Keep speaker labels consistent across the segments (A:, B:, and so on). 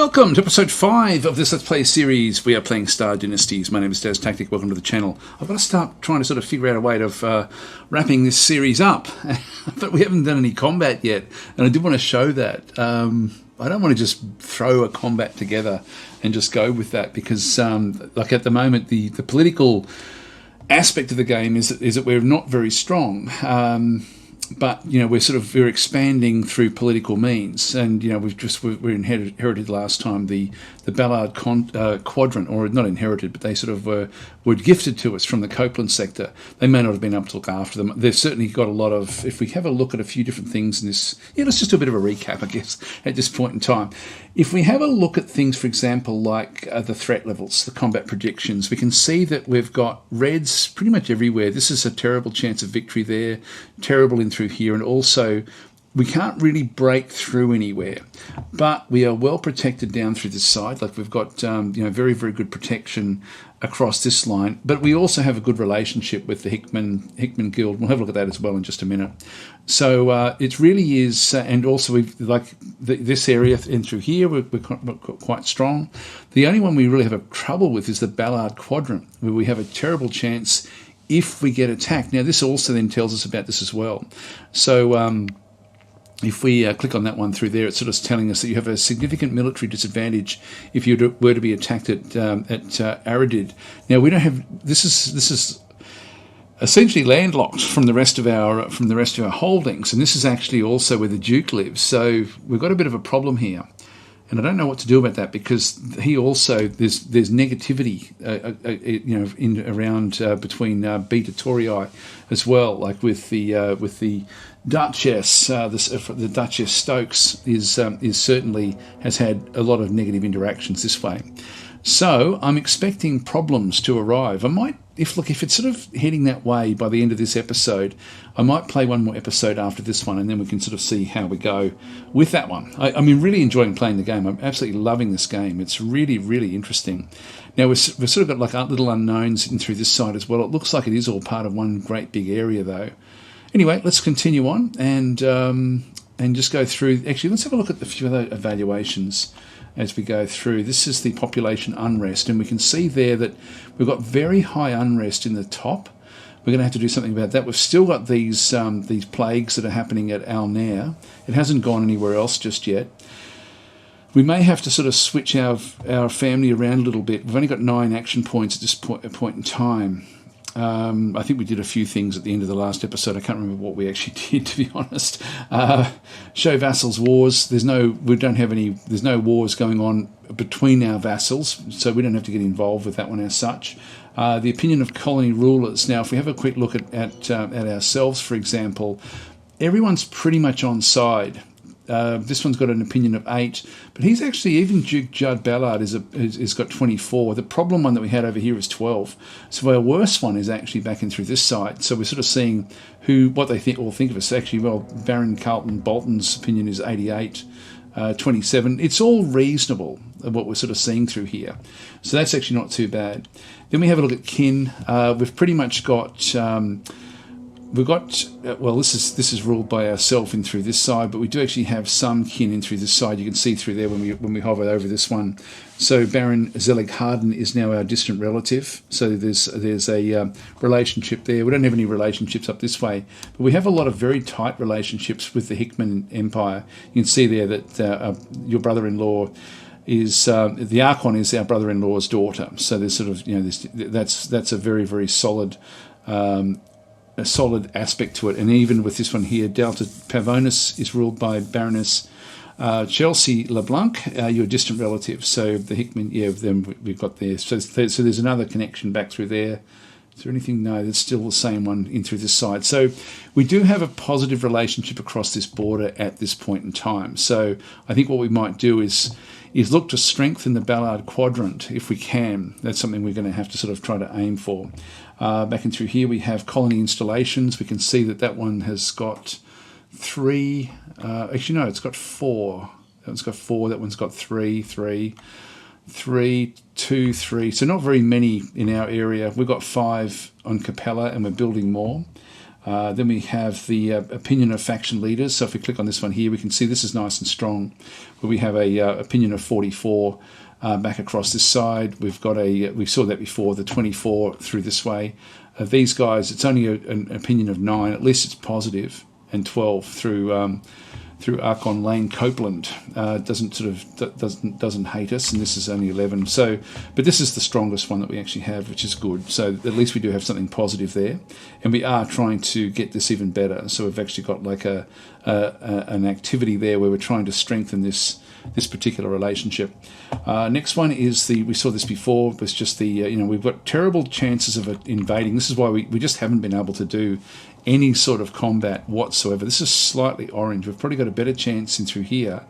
A: Welcome to episode 5 of this Let's Play series. We are playing Star Dynasties. My name is Daz Tactic. Welcome to the channel. I've got to start trying to sort of figure out a way of wrapping this series up. But we haven't done any combat yet. And I did want to show that. I don't want to just throw a combat together and just go with that. Because like at the moment, the political aspect of the game is that we're not very strong. But you know we're expanding through political means, and you know we inherited last time the Ballard quadrant, or not inherited, but they sort of were gifted to us from the Copeland sector. They may not have been able to look after them. They've certainly got a lot of. If we have a look at a few different things in this, let's just do a bit of a recap, I guess, at this point in time. If we have a look at things, for example, like the threat levels, the combat projections, we can see that we've got reds pretty much everywhere. This is a terrible chance of victory there, terrible in through here, and also we can't really break through anywhere, but we are well protected down through this side. Like we've got very, very good protection across this line, but we also have a good relationship with the Hickman Guild. We'll have a look at that as well in just a minute. So it really is, and also we've like this area and through here we're quite strong. The only one we really have trouble with is the Ballard quadrant, where we have a terrible chance if we get attacked. Now this also then tells us about this as well. So if we click on that one through there, it's sort of telling us that you have a significant military disadvantage if you were to be attacked at Aridid. Now we don't have this is essentially landlocked from the rest of our holdings, and this is actually also where the Duke lives. So we've got a bit of a problem here. And I don't know what to do about that, because he also there's negativity between Beta Torii as well, like with the Duchess. The Duchess Stokes is certainly has had a lot of negative interactions this way. So I'm expecting problems to arrive. I might, if it's sort of heading that way by the end of this episode, I might play one more episode after this one, and then we can sort of see how we go with that one. I mean, really enjoying playing the game. I'm absolutely loving this game. It's really, really interesting. Now, we've sort of got like little unknowns in through this side as well. It looks like it is all part of one great big area, though. Anyway, let's continue on and just go through. Actually, let's have a look at a few other evaluations as we go through. This is the population unrest, and we can see there that we've got very high unrest in the top. We're going to have to do something about that. We've still got these plagues that are happening at Al Nair. It hasn't gone anywhere else just yet. We may have to sort of switch our family around a little bit. We've only got 9 action points at this point in time. I think we did a few things at the end of the last episode. I can't remember what we actually did, to be honest. Show vassals wars. There's no wars going on between our vassals, so we don't have to get involved with that one as such. The opinion of colony rulers. Now, if we have a quick look at ourselves, for example, everyone's pretty much on side. This one's got an opinion of 8, but he's actually, even Duke Judd Ballard is got 24. The problem one that we had over here is 12. So our worst one is actually back in through this side. So we're sort of seeing what they all think of us. Actually, well, Baron Carlton Bolton's opinion is 88, 27. It's all reasonable what we're sort of seeing through here. So that's actually not too bad. Then we have a look at kin. We've pretty much got. This is ruled by ourselves in through this side, but we do actually have some kin in through this side. You can see through there when we hover over this one. So Baron Zelig Harden is now our distant relative. So there's a relationship there. We don't have any relationships up this way, but we have a lot of very tight relationships with the Hickman Empire. You can see there that your brother-in-law is the Archon is our brother-in-law's daughter. So there's sort of that's a very, very solid. A solid aspect to it. And even with this one here, Delta Pavonis is ruled by Baroness Chelsea LeBlanc, your distant relative. So the Hickman, them we've got there. So there's another connection back through there. Is there anything? No, there's still the same one in through this side. So we do have a positive relationship across this border at this point in time. So I think what we might do is look to strengthen the Ballard quadrant if we can. That's something we're going to have to sort of try to aim for. Back in through here we have colony installations. We can see that one has got 3. Actually, no, it's got 4. That one's got 4. That one's got 3, 3, 2, 3. So not very many in our area. We've got 5 on Capella, and we're building more. Then we have the opinion of faction leaders. So if we click on this one here, we can see this is nice and strong. Where we have a opinion of 44 back across this side. We've got we saw that before, the 24 through this way. These guys, it's only an opinion of 9. At least it's positive, and 12 through Archon Lane Copeland. Doesn't hate us, and this is only 11. So, but this is the strongest one that we actually have, which is good. So at least we do have something positive there, and we are trying to get this even better. So we've actually got like an activity there where we're trying to strengthen this particular relationship. Next one is we saw this before, was just we've got terrible chances of invading. This is why we just haven't been able to do any sort of combat whatsoever. This is slightly orange. We've probably got a better chance in through here.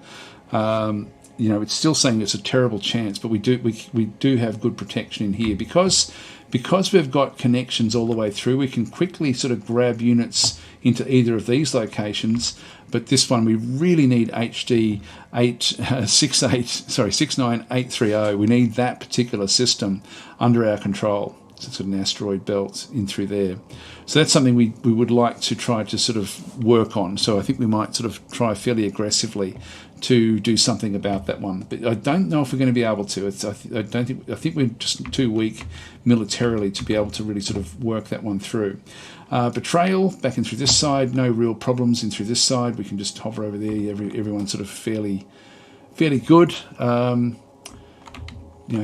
A: It's still saying it's a terrible chance, but we do have good protection in here because we've got connections all the way through. We can quickly sort of grab units into either of these locations, but this one we really need HD 69830. We need that particular system under our control. So it's got an asteroid belt in through there. So that's something we would like to try to sort of work on. So I think we might sort of try fairly aggressively to do something about that one. But I don't know if we're going to be able to. I think we're just too weak militarily to be able to really sort of work that one through. Betrayal, back in through this side, no real problems in through this side. We can just hover over there. Everyone's sort of fairly good.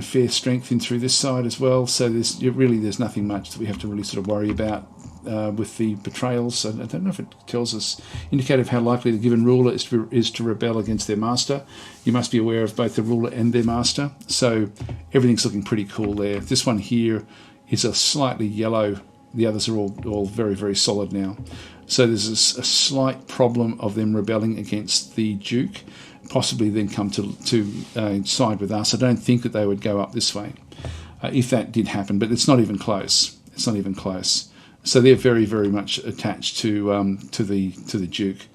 A: Fair strength in through this side as well. So there's nothing much that we have to really sort of worry about with the betrayals. I don't know if it tells us, indicate of how likely the given ruler is to rebel against their master. You must be aware of both the ruler and their master. So everything's looking pretty cool there. This one here is a slightly yellow. The others are all very, very solid now. So there's a slight problem of them rebelling against the Duke, possibly then come to side with us. I don't think that they would go up this way if that did happen, but it's not even close. It's not even close. So they're very, very much attached to the Duke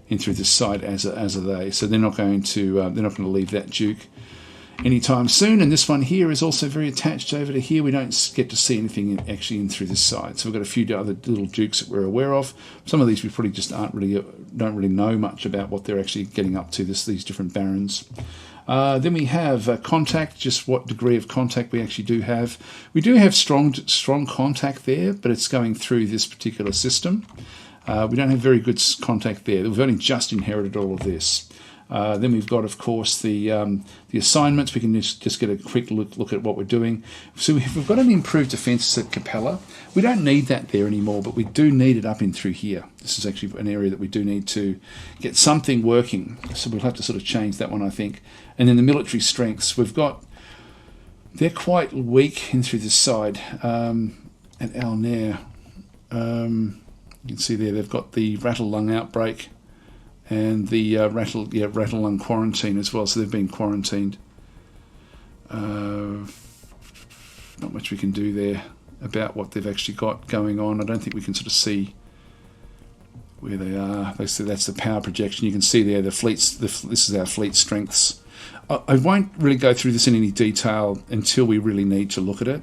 A: in through this side, as are they. So they're not going to leave that Duke anytime soon. And this one here is also very attached over to here. We don't get to see anything actually in through this side. So we've got a few other little Dukes that we're aware of. Some of these we probably just don't really know much about what they're actually getting up to. These different barons. Then we have contact, just what degree of contact we actually do have. We do have strong contact there, but it's going through this particular system. We don't have very good contact there. We've only just inherited all of this. Then we've got, of course, the assignments. We can just get a quick look at what we're doing. So we've got an improved defence at Capella. We don't need that there anymore, but we do need it up in through here. This is actually an area that we do need to get something working. So we'll have to sort of change that one, I think. And then the military strengths, they're quite weak in through this side. At Al Nair, you can see there they've got the rattle lung outbreak and the rattle lung quarantine as well. So they've been quarantined. Not much we can do there about what they've actually got going on. I don't think we can sort of see where they are. That's the power projection. You can see there the fleets. This is our fleet strengths. I won't really go through this in any detail until we really need to look at it.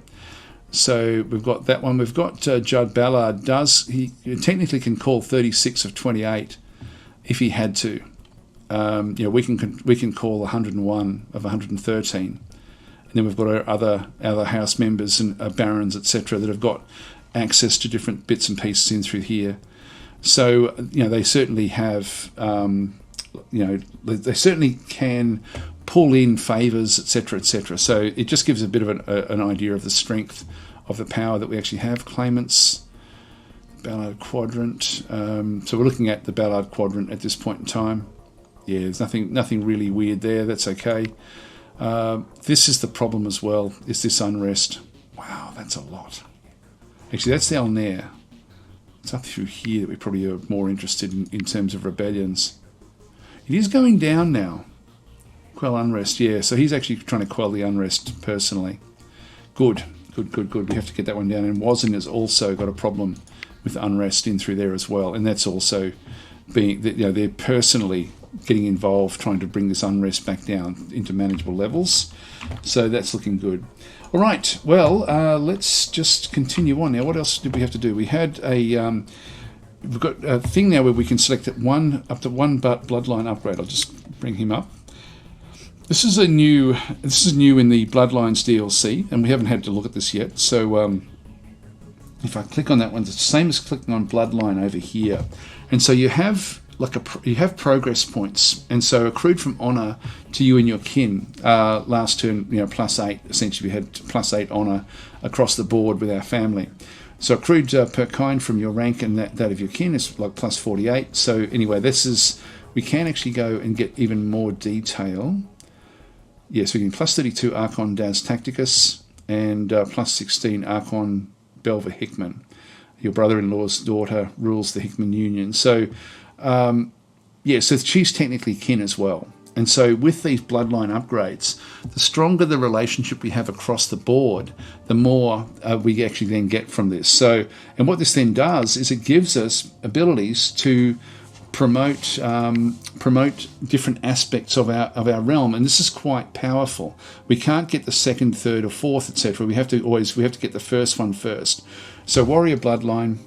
A: So we've got that one. We've got Judd Ballard. He technically can call 36 of 28 if he had to. We can call 101 of 113. And then we've got our other house members and barons, etc., that have got access to different bits and pieces in through here. So they certainly have. They certainly can pull in favours, etc., etc. So it just gives a bit of an idea of the strength of the power that we actually have. Claimants, Ballard Quadrant. So we're looking at the Ballard Quadrant at this point in time. Yeah, there's nothing really weird there. That's okay. This is the problem as well, is this unrest. Wow, that's a lot. Actually, that's the Al Nair. It's up through here that we probably are more interested in terms of rebellions. It is going down now. Quell unrest, yeah. So he's actually trying to quell the unrest personally. Good. We have to get that one down. And Wazin has also got a problem with unrest in through there as well. And that's also they're personally getting involved, trying to bring this unrest back down into manageable levels. So that's looking good. All right, well, let's just continue on now. What else did we have to do? We had we've got a thing now where we can select it up to one bloodline upgrade. I'll just bring him up. This is new in the Bloodlines DLC, and we haven't had to look at this yet. So if I click on that one, it's the same as clicking on Bloodline over here. And so you have you have progress points, and so accrued from honor to you and your kin. Last turn, +8. Essentially, we had +8 honor across the board with our family. So accrued per kind from your rank and that of your kin is like +48. So anyway, we can actually go and get even more detail. Yes, we can +32 Archon Daz Tacticus and +16 Archon Belva Hickman. Your brother-in-law's daughter rules the Hickman Union. So, so she's technically kin as well. And so with these bloodline upgrades, the stronger the relationship we have across the board, the more we actually then get from this. So, and what this then does is it gives us abilities to promote different aspects of our realm, and this is quite powerful. We can't get the second, third, or fourth, etc. We have to get the first one first. So warrior bloodline.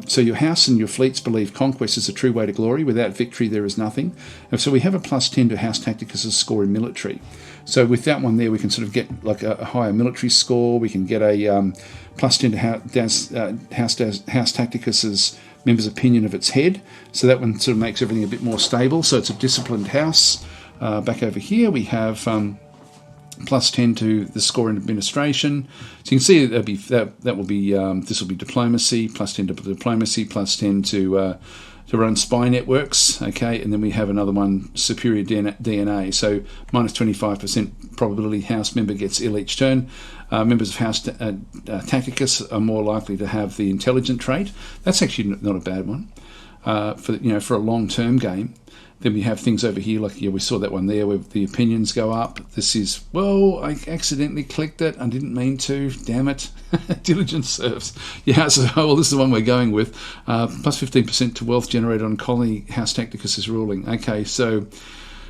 A: So your house and your fleets believe conquest is a true way to glory. Without victory, there is nothing. And so we have a +10 to House Tacticus' score in military. So with that one there, we can sort of get like a higher military score. We can get a +10 to House Tacticus' member's opinion of its head. So that one sort of makes everything a bit more stable. So it's a disciplined house. Back over here, we have +10 to the score in administration. So you can see that will be this will be diplomacy, +10 to diplomacy, +10 to run spy networks. Okay, and then we have another one, superior DNA. So -25% probability house member gets ill each turn. Members of House Tacticus are more likely to have the intelligent trait. That's actually not a bad one for a long-term game. Then we have things over here like we saw that one there where the opinions go up. This is, well, I accidentally clicked it. I didn't mean to. Damn it. Diligence serves. Yeah, so this is the one we're going with. +15% to wealth generated on colony House Tacticus is ruling. Okay, so,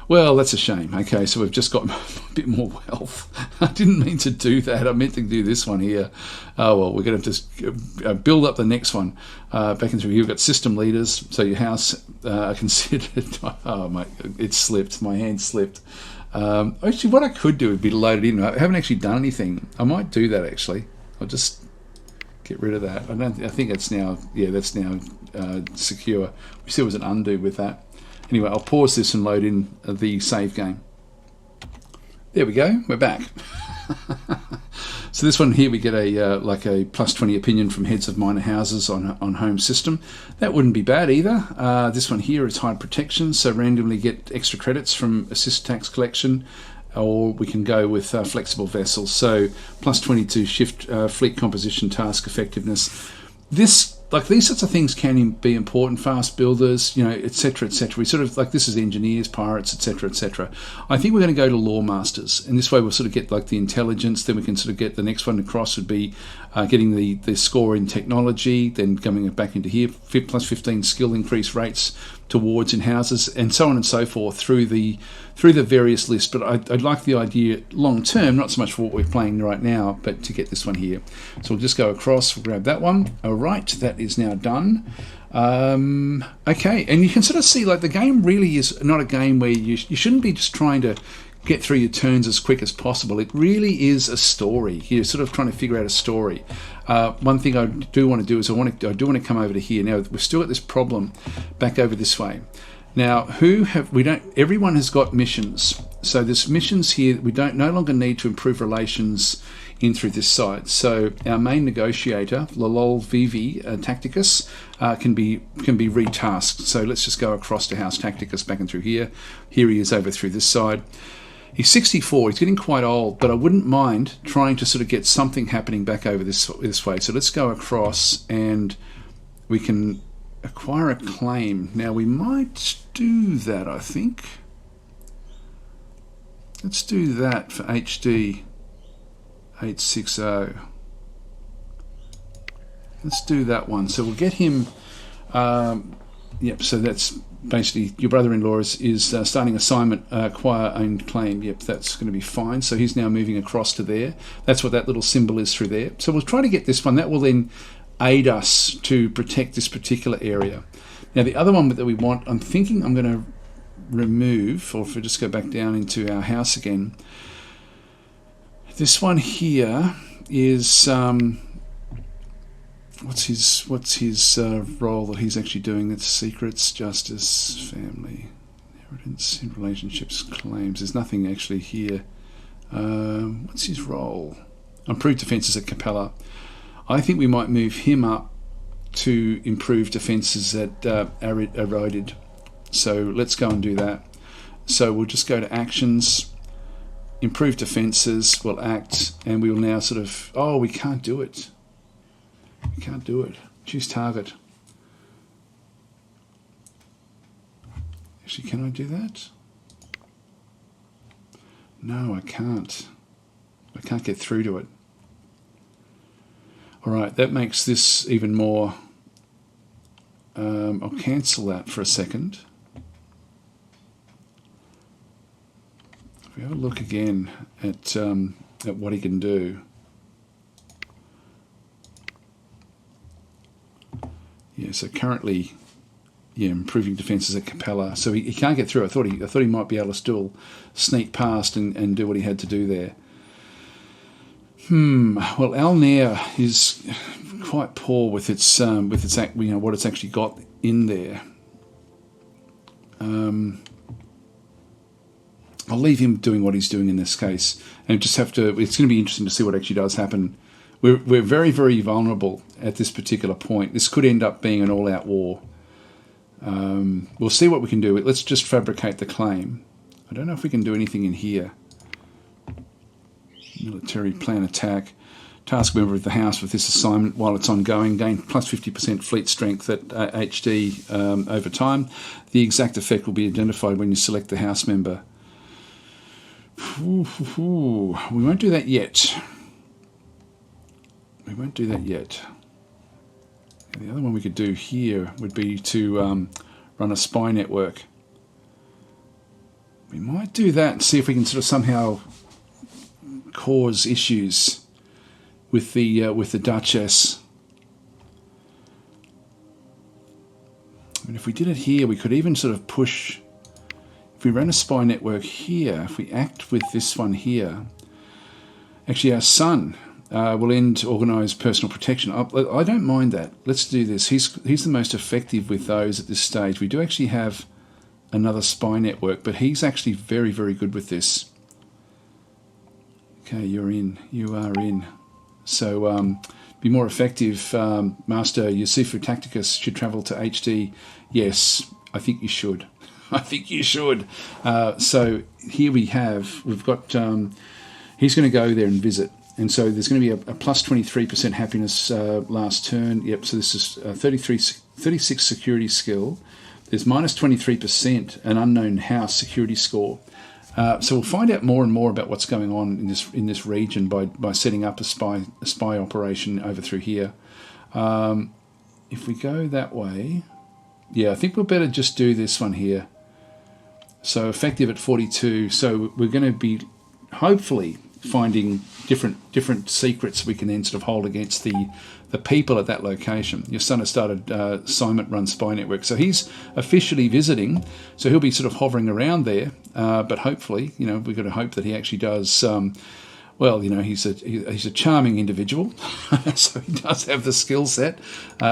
A: well, that's a shame. Okay, so we've just got a bit more wealth. I didn't mean to do that. I meant to do this one here. Oh, well, we're going to just build up the next one. Back into here, we've got system leaders. So your house are considered... Oh, mate, it slipped. My hand slipped. Actually, what I could do would be to load it in. I haven't actually done anything. I might do that, actually. I'll just get rid of that. I think that's now... Yeah, that's now secure. We see there was an undo with that. Anyway, I'll pause this and load in the save game. There we go. We're back. So this one here, we get a +20 opinion from heads of minor houses on home system. That wouldn't be bad either. This one here is high protection, so randomly get extra credits from assist tax collection, or we can go with flexible vessels. So +22 shift fleet composition task effectiveness. These sorts of things can be important. Fast builders, etc., etc. We sort of this is engineers, pirates, etc., etc. I think we're going to go to law masters, and this way we'll sort of get the intelligence. Then we can sort of get the next one across would be getting the score in technology. Then coming back into here, +15 skill increase rates towards in houses, and so on and so forth through the various lists. But I'd like the idea long term, not so much for what we're playing right now, but to get this one here. So we'll just go across, we'll grab that one. All right, that is now done. Okay, and you can sort of see the game really is not a game where you shouldn't be just trying to get through your turns as quick as possible. It really is a story. You're sort of trying to figure out a story. One thing I do want to do is I do want to come over to here. Now we've still got this problem back over this way. Now everyone has got missions. So there's missions here. We no longer need to improve relations in through this side. So our main negotiator, Lolol Vivi Tacticus, can be retasked. So let's just go across to House Tacticus back and through here. Here he is over through this side. He's 64. He's getting quite old, but I wouldn't mind trying to sort of get something happening back over this way. So let's go across and we can acquire a claim. Now we might do that, I think. Let's do that for HD 860. Let's do that one. So we'll get him. Yep. So that's basically your brother-in-law is starting assignment, acquire owned claim. Yep, that's going to be fine. So he's now moving across to there. That's what that little symbol is through there. So we'll try to get this one. That will then aid us to protect this particular area. Now, the other one that we want, I'm thinking I'm going to remove, or if we just go back down into our house again, this one here is what's his role that he's actually doing? It's secrets, justice, family, inheritance, in relationships, claims. There's nothing actually here. What's his role? Improved defences at Capella. I think we might move him up to improve defences at eroded. So let's go and do that. So we'll just go to actions, improve defences, we'll act, and we will now sort of, oh, we can't do it. We can't do it. Choose target. Actually, can I do that? No, I can't. I can't get through to it. All right, that makes this even more. I'll cancel that for a second. If we have a look again at what he can do. Yeah, so currently, yeah, improving defences at Capella. So he can't get through. I thought he might be able to still sneak past and do what he had to do there. Well, Alnair is quite poor with its what it's actually got in there. I'll leave him doing what he's doing in this case, and just have to. It's going to be interesting to see what actually does happen. We're very, very vulnerable at this particular point. This could end up being an all-out war. We'll see what we can do. Let's just fabricate the claim. I don't know if we can do anything in here. Military plan attack. Task member of the house with this assignment while it's ongoing. Gain plus 50% fleet strength at HD over time. The exact effect will be identified when you select the house member. We won't do that yet. We won't do that yet. The other one we could do here would be to run a spy network. We might do that and see if we can sort of somehow cause issues with the Duchess. I mean, if we did it here, we could even sort of push. If we ran a spy network here, if we act with this one here, actually our son will end organised personal protection. I don't mind that. Let's do this. He's the most effective with those at this stage. We do actually have another spy network, but he's actually very, very good with this. Okay, you're in. You are in. So be more effective. Master Yusufu Tacticus should travel to HD. Yes, I think you should. I think you should. So here we've got, he's going to go there and visit. And so there's going to be a plus 23% happiness last turn. Yep, so this is 36 security skill. There's minus 23% an unknown house security score. So we'll find out more and more about what's going on in this region by setting up a spy operation over through here. If we go that way, yeah, I think we'll better just do this one here. So effective at 42. So we're going to be hopefully finding different secrets we can then sort of hold against the people at that location. Your son has started assignment run spy network, so he's officially visiting, so he'll be sort of hovering around there, but hopefully, we've got to hope that he actually does he's a charming individual, so he does have the skill set,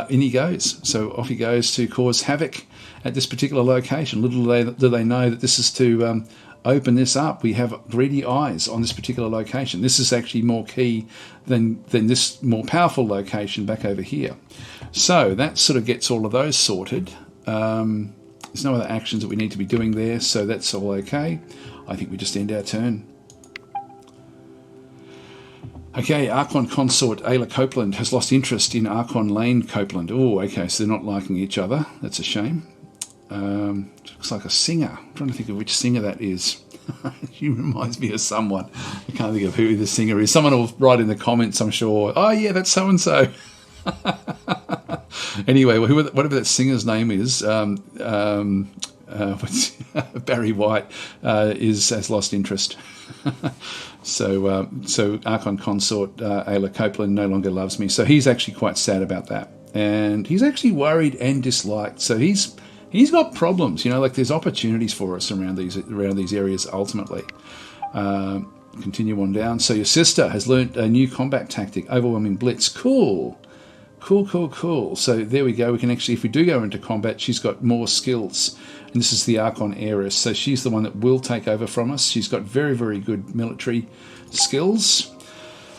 A: in he goes. So off he goes to cause havoc at this particular location. Little do they know that this is to open this up. We have greedy eyes on this particular location. This is actually more key than this more powerful location back over here. So that sort of gets all of those sorted. There's no other actions that we need to be doing there, so that's all okay. I think we just end our turn. Okay, Archon Consort Ayla Copeland has lost interest in Archon Lane Copeland. Oh, okay, so they're not liking each other. That's a shame. Looks like a singer. I'm trying to think of which singer that is. She reminds me of someone. I can't think of who the singer is. Someone will write in the comments, I'm sure. Oh, yeah, that's so-and-so. Anyway, whatever that singer's name is, which Barry White has lost interest. So Archon consort Ayla Copeland no longer loves me. So he's actually quite sad about that, and he's actually worried and disliked. So he's got problems. Like there's opportunities for us around these areas ultimately. Continue on down. So your sister has learnt a new combat tactic, overwhelming blitz. Cool. So there we go. We can actually, if we do go into combat, she's got more skills. And this is the Archon Heiress. So she's the one that will take over from us. She's got very, very good military skills.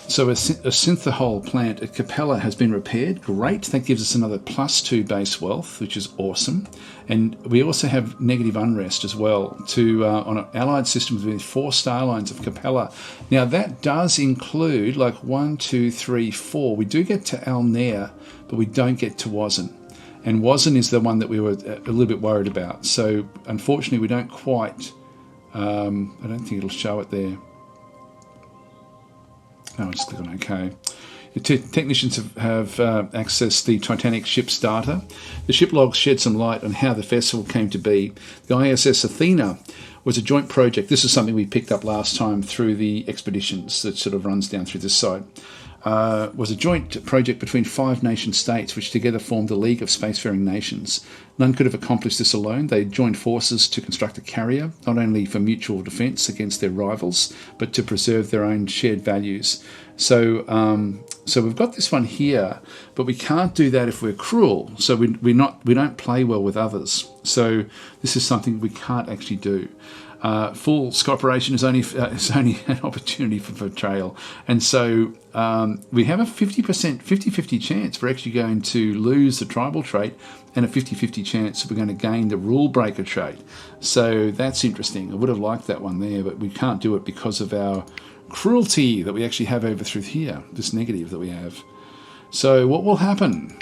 A: So a synthahol plant at Capella has been repaired. Great. That gives us another +2 base wealth, which is awesome. And we also have negative unrest as well on an allied system with 4 star lines of Capella. Now that does include like 1, 2, 3, 4. We do get to Alnair, but we don't get to Wazn. And Wazn is the one that we were a little bit worried about. So unfortunately, we don't quite. I don't think it'll show it there. No, I'll just click on OK. The technicians have accessed the Titanic ship's data. The ship logs shed some light on how the vessel came to be. The ISS Athena was a joint project. This is something we picked up last time through the expeditions that sort of runs down through this side. Was a joint project between 5 nation states, which together formed the League of Spacefaring Nations. None could have accomplished this alone. They joined forces to construct a carrier, not only for mutual defence against their rivals, but to preserve their own shared values. So we've got this one here, but we can't do that if we're cruel. So we don't play well with others. So this is something we can't actually do. Full cooperation is only an opportunity for betrayal. And so we have a 50% chance we're actually going to lose the tribal trait, and a 50-50 chance we're going to gain the rule breaker trait. So that's interesting. I would have liked that one there, but we can't do it because of our cruelty that we actually have over through here, this negative that we have. So what will happen?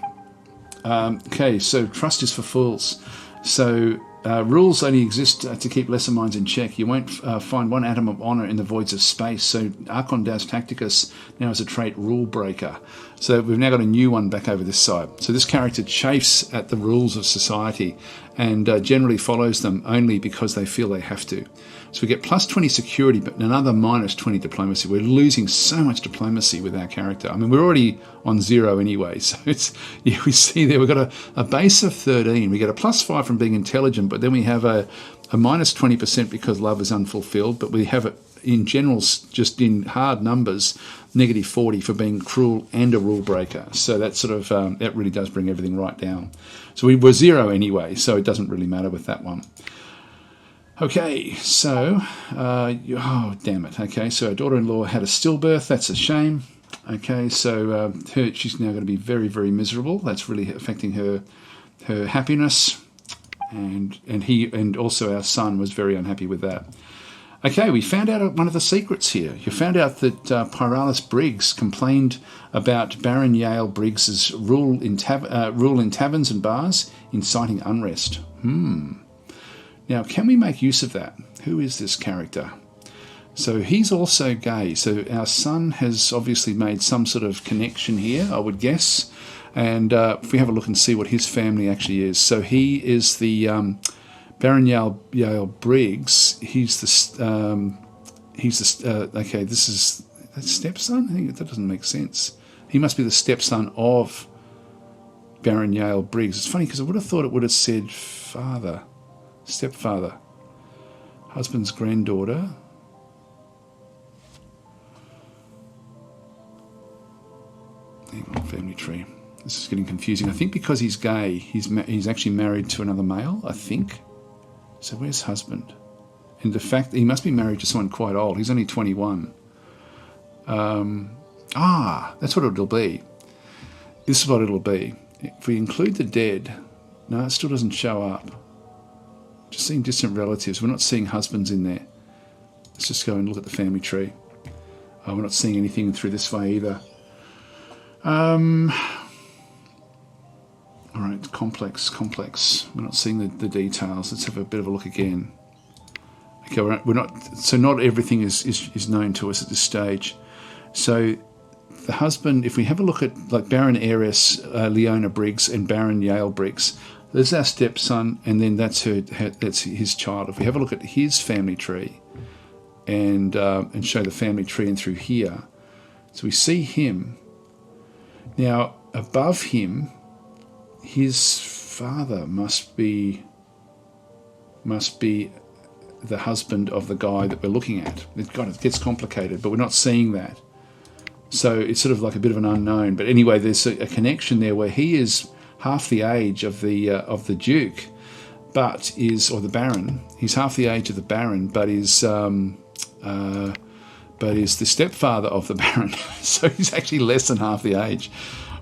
A: Okay, so trust is for fools. So rules only exist to keep lesser minds in check. You won't find one atom of honour in the voids of space. So Archon Das Tacticus now has a trait Rule Breaker. So we've now got a new one back over this side. So this character chafes at the rules of society and generally follows them only because they feel they have to. So we get +20 security, but another -20 diplomacy. We're losing so much diplomacy with our character. I mean, we're already on 0 anyway. So we see there we've got a base of 13. We get a +5 from being intelligent, but then we have a -20% because love is unfulfilled. But we have it in general, just in hard numbers, -40 for being cruel and a rule breaker. So that sort of that really does bring everything right down. So we were 0 anyway, so it doesn't really matter with that one. Okay, so, oh, damn it. Okay, so our daughter-in-law had a stillbirth. That's a shame. Okay, so she's now going to be very, very miserable. That's really affecting her happiness. And also our son was very unhappy with that. Okay, we found out one of the secrets here. You found out that Pyralis Briggs complained about Baron Yale Briggs's rule in taverns and bars, inciting unrest. Now, can we make use of that? Who is this character? So he's also gay. So our son has obviously made some sort of connection here, I would guess. And if we have a look and see what his family actually is. So he is the Baron Yale Briggs. He's the okay, this is that stepson? I think that doesn't make sense. He must be the stepson of Baron Yale Briggs. It's funny because I would have thought it would have said father. Stepfather, husband's granddaughter. Hang on, family tree. This is getting confusing. I think because he's gay, he's actually married to another male, I think. So where's husband? And the fact that he must be married to someone quite old. He's only 21. That's what it'll be. This is what it'll be. If we include the dead, no, it still doesn't show up. Just seeing distant relatives. We're not seeing husbands in there. Let's just go and look at the family tree. We're not seeing anything through this way either. All right, complex. We're not seeing the details. Let's have a bit of a look again. Okay, we're not. So not everything is known to us at this stage. So the husband, if we have a look at like Baron Heiress Leona Briggs and Baron Yale Briggs, There's our stepson, and then that's his child. If we have a look at his family tree and show the family tree in through here, so we see him. Now, above him, his father must be the husband of the guy that we're looking at. It gets complicated, but we're not seeing that. So it's sort of like a bit of an unknown. But anyway, there's a connection there where he is half the age of the Duke, or the Baron. He's half the age of the Baron, but is the stepfather of the Baron. So he's actually less than half the age.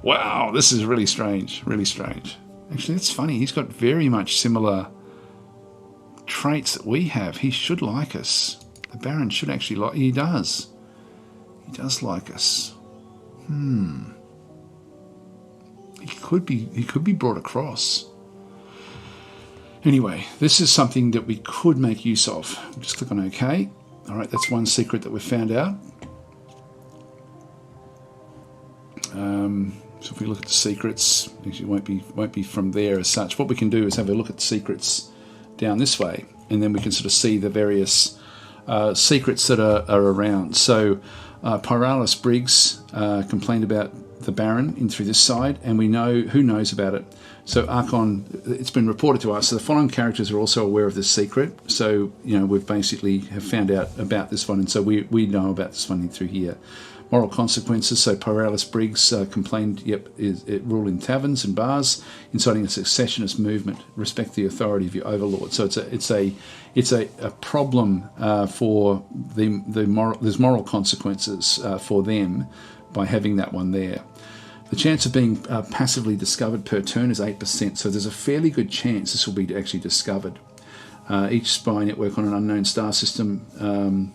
A: Wow, this is really strange. Really strange. Actually, that's funny. He's got very much similar traits that we have. He should like us. The Baron should actually like. He does. He does like us. He could be brought across. Anyway, this is something that we could make use of. Just click on OK. All right, that's one secret that we've found out. So if we look at the secrets, actually won't be from there as such. What we can do is have a look at the secrets down this way, and then we can sort of see the various secrets that are around. So Pyralis Briggs complained about the Baron in through this side, and we know who knows about it. So Archon, it's been reported to us. So the following characters are also aware of this secret. So we've basically have found out about this one, and so we know about this one in through here. Moral consequences. So Pyralis Briggs complained. It rule in taverns and bars, inciting a secessionist movement. Respect the authority of your overlord. So it's a problem for the moral. There's moral consequences for them by having that one there. The chance of being passively discovered per turn is 8%, so there's a fairly good chance this will be actually discovered. Each spy network on an unknown star system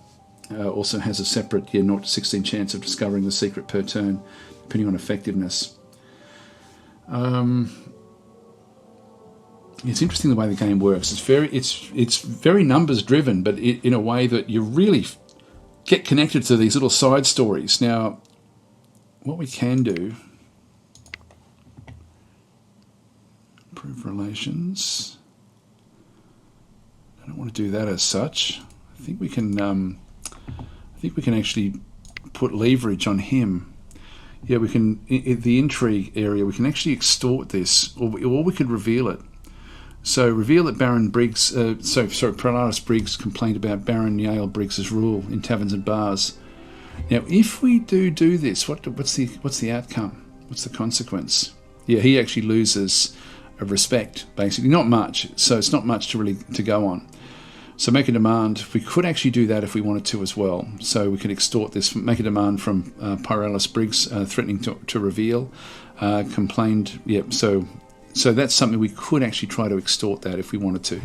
A: also has a separate 0 to 16 chance of discovering the secret per turn, depending on effectiveness. It's interesting the way the game works. It's very numbers driven, but in a way that you really get connected to these little side stories. Now, what we can do, improve relations. I don't want to do that as such. I think we can actually put leverage on him. Yeah, we can. In the intrigue area, we can actually extort this, or we could reveal it. So reveal that Baron Briggs, Pyralis Briggs complained about Baron Yale Briggs's rule in taverns and bars. Now, if we do this, what's the outcome? What's the consequence? Yeah, he actually loses a respect, basically. Not much, so it's not much to go on. So make a demand. We could actually do that if we wanted to as well. So we could extort this, make a demand from Pyralis Briggs, threatening to reveal, complained. Yeah, so that's something we could actually try to extort that if we wanted to.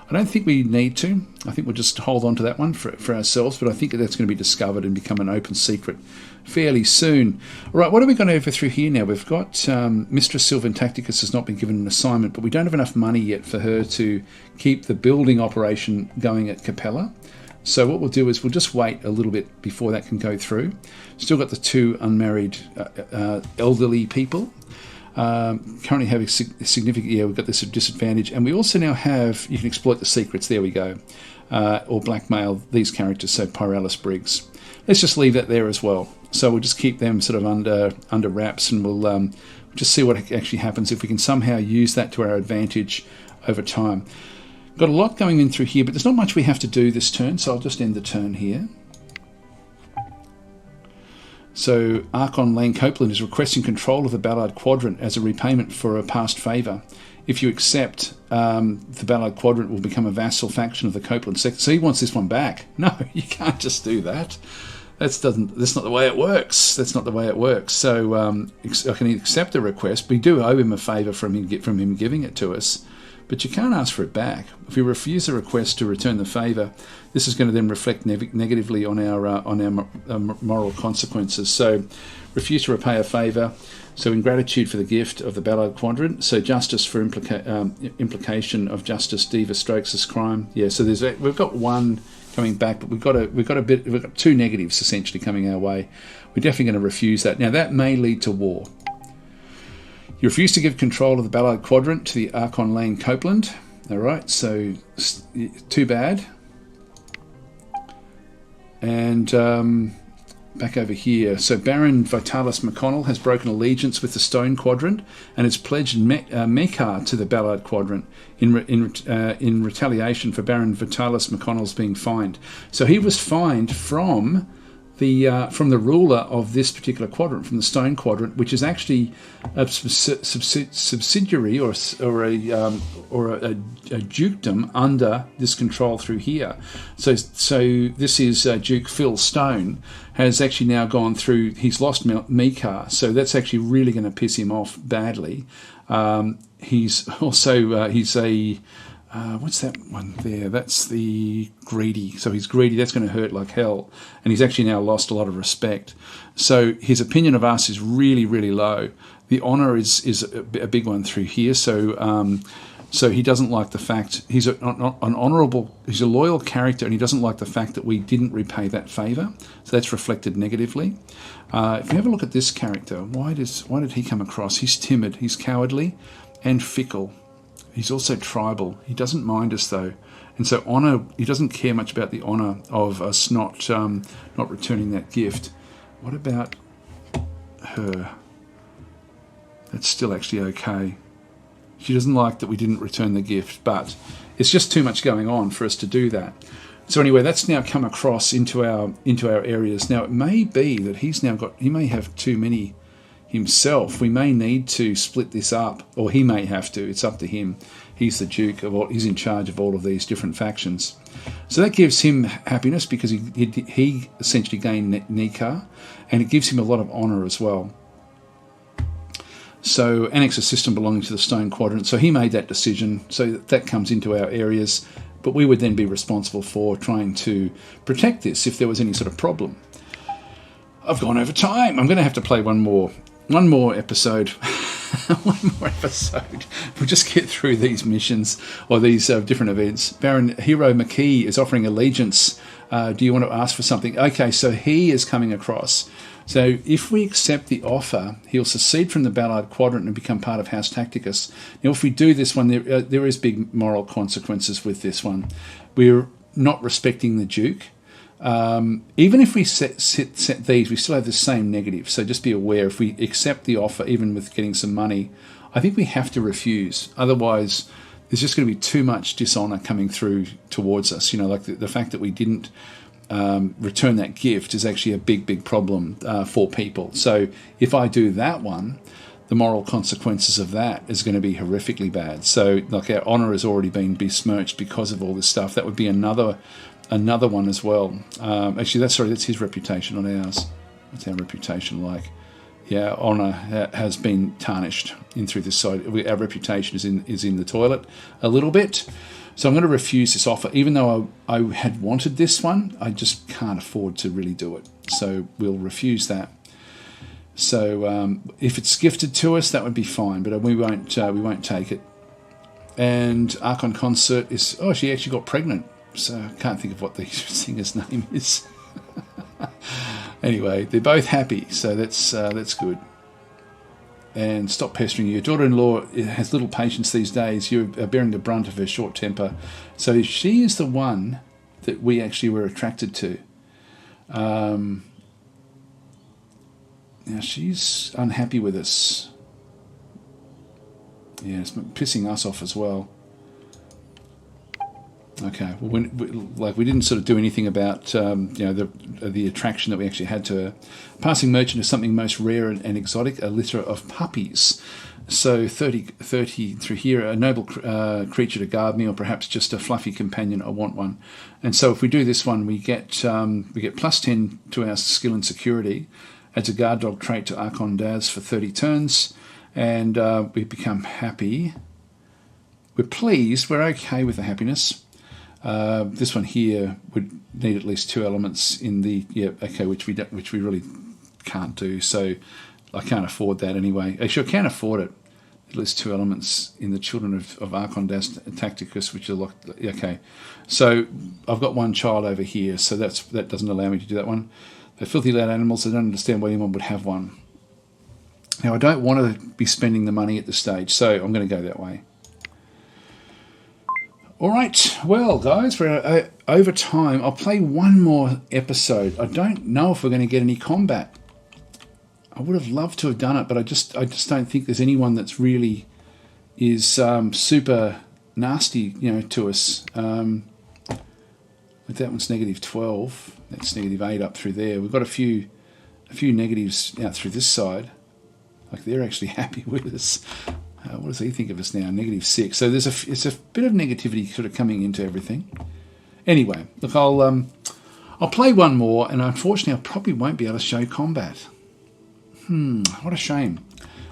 A: I don't think we need to. I think we'll just hold on to that one for ourselves, but I think that's going to be discovered and become an open secret fairly soon. All right, what are we going over through here now? We've got Mistress Sylvan Tacticus has not been given an assignment, but we don't have enough money yet for her to keep the building operation going at Capella. So what we'll do is we'll just wait a little bit before that can go through. Still got the two unmarried elderly people. Currently having significant, we've got this disadvantage, and we also now have, you can exploit the secrets, there we go, or blackmail these characters, so Pyralis Briggs. Let's just leave that there as well. So we'll just keep them sort of under wraps, and we'll just see what actually happens if we can somehow use that to our advantage over time. Got a lot going in through here, but there's not much we have to do this turn, so I'll just end the turn here. So Archon Lane Copeland is requesting control of the Ballard Quadrant as a repayment for a past favour. If you accept, the Ballard Quadrant will become a vassal faction of the Copeland sector. So he wants this one back. No, you can't just do that. That's not the way it works. That's not the way it works. So I can accept the request. We do owe him a favour from him giving it to us, but you can't ask for it back. If we refuse the request to return the favour, this is going to then reflect negatively on our moral consequences. So, refuse to repay a favour. So, ingratitude for the gift of the Ballard Quadrant. So, justice for implication of justice, Diva Stokes' crime. Yeah. So we've got one coming back, but we've got two negatives essentially coming our way. We're definitely going to refuse that. Now that may lead to war. You refuse to give control of the Ballard Quadrant to the Archon Lane Copeland. All right, so too bad. And back over here. So Baron Vitalis McConnell has broken allegiance with the Stone Quadrant and has pledged Mekar to the Ballard Quadrant in retaliation for Baron Vitalis McConnell's being fined. So he was fined from the ruler of this particular quadrant, from the Stone Quadrant, which is actually a subsidiary or a dukedom under this control through here. So this is Duke Phil Stone has actually now gone through. He's lost Mekar, so that's actually really going to piss him off badly. He's also he's a what's that one there? That's the greedy. So he's greedy. That's going to hurt like hell. And he's actually now lost a lot of respect. So his opinion of us is really, really low. The honour is a big one through here. So so he doesn't like the fact he's an honourable. He's a loyal character, and he doesn't like the fact that we didn't repay that favour. So that's reflected negatively. If you have a look at this character, why did he come across? He's timid. He's cowardly, and fickle. He's also tribal. He doesn't mind us though, and so honour. He doesn't care much about the honour of us not returning that gift. What about her? That's still actually okay. She doesn't like that we didn't return the gift, but it's just too much going on for us to do that. So anyway, that's now come across into our areas. Now it may be that he may have too many himself. We may need to split this up, or he may have to. It's up to him. He's the Duke of all. He's in charge of all of these different factions. So that gives him happiness because he essentially gained Mekar, and it gives him a lot of honour as well. So annex a system belonging to the Stone Quadrant. So he made that decision. So that comes into our areas, but we would then be responsible for trying to protect this if there was any sort of problem. I've gone over time. I'm going to have to play one more episode. One more episode. We'll just get through these missions or these different events. Baron Hero McKee is offering allegiance. Do you want to ask for something? Okay, so he is coming across. So if we accept the offer, he'll secede from the Ballard Quadrant and become part of House Tacticus. Now, if we do this one, there is big moral consequences with this one. We're not respecting the Duke. Even if we set these, we still have the same negative. So just be aware, if we accept the offer, even with getting some money, I think we have to refuse. Otherwise, there's just going to be too much dishonour coming through towards us. You know, like the fact that we didn't return that gift is actually a big problem for people. So if I do that one, the moral consequences of that is going to be horrifically bad. So like our honour has already been besmirched because of all this stuff. That would be another one as well. Actually, that's his reputation, not ours. What's our reputation like? Yeah, honour has been tarnished in through this side. Our reputation is in the toilet a little bit. So I'm going to refuse this offer, even though I had wanted this one. I just can't afford to really do it. So we'll refuse that. So if it's gifted to us, that would be fine, but we won't take it. And Archon Consort is she actually got pregnant. So I can't think of what the singer's name is. Anyway, they're both happy, so that's good. And stop pestering you. Your daughter-in-law has little patience these days. You're bearing the brunt of her short temper. So she is the one that we actually were attracted to. Now she's unhappy with us. Yeah, it's pissing us off as well. Okay, well, we didn't sort of do anything about the attraction that we actually had to her. Passing merchant is something most rare and exotic, a litter of puppies. So 30 through here, a noble creature to guard me, or perhaps just a fluffy companion. I want one. And so if we do this one, we get plus 10 to our skill and security. Adds a guard dog trait to Archon Daz for 30 turns, and we become happy. We're pleased. We're okay with the happiness. This one here would need at least 2 elements in the which we really can't do. So I can't afford that anyway. Actually, I can afford it. At least 2 elements in the Children of Archon Tacticus, which are locked. Okay, so I've got 1 child over here, so that doesn't allow me to do that one. They're filthy loud animals. I don't understand why anyone would have one. Now, I don't want to be spending the money at this stage, so I'm going to go that way. All right, well, guys, we're over time. I'll play one more episode. I don't know if we're going to get any combat. I would have loved to have done it, but I just don't think there's anyone that's really is super nasty, to us. With that one's -12. That's -8 up through there. We've got a few negatives out through this side. Like they're actually happy with us. What does he think of us now? -6. So it's a bit of negativity sort of coming into everything. Anyway, look, I'll play one more, and unfortunately, I probably won't be able to show combat. What a shame.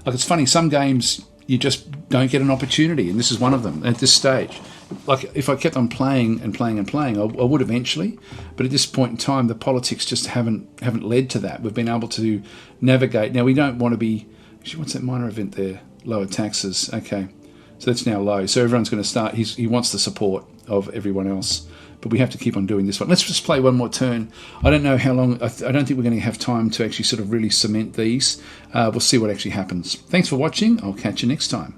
A: Like, it's funny, some games you just don't get an opportunity, and this is one of them at this stage. Like, if I kept on playing and playing and playing, I would eventually, but at this point in time, the politics just haven't led to that. We've been able to navigate. Now, we don't want to be... Actually, what's that minor event there? Lower taxes. Okay, so that's now low. So everyone's going to start... He wants the support of everyone else, but we have to keep on doing this one. Let's just play one more turn. I don't know how long... I don't think we're going to have time to actually sort of really cement these. We'll see what actually happens. Thanks for watching. I'll catch you next time.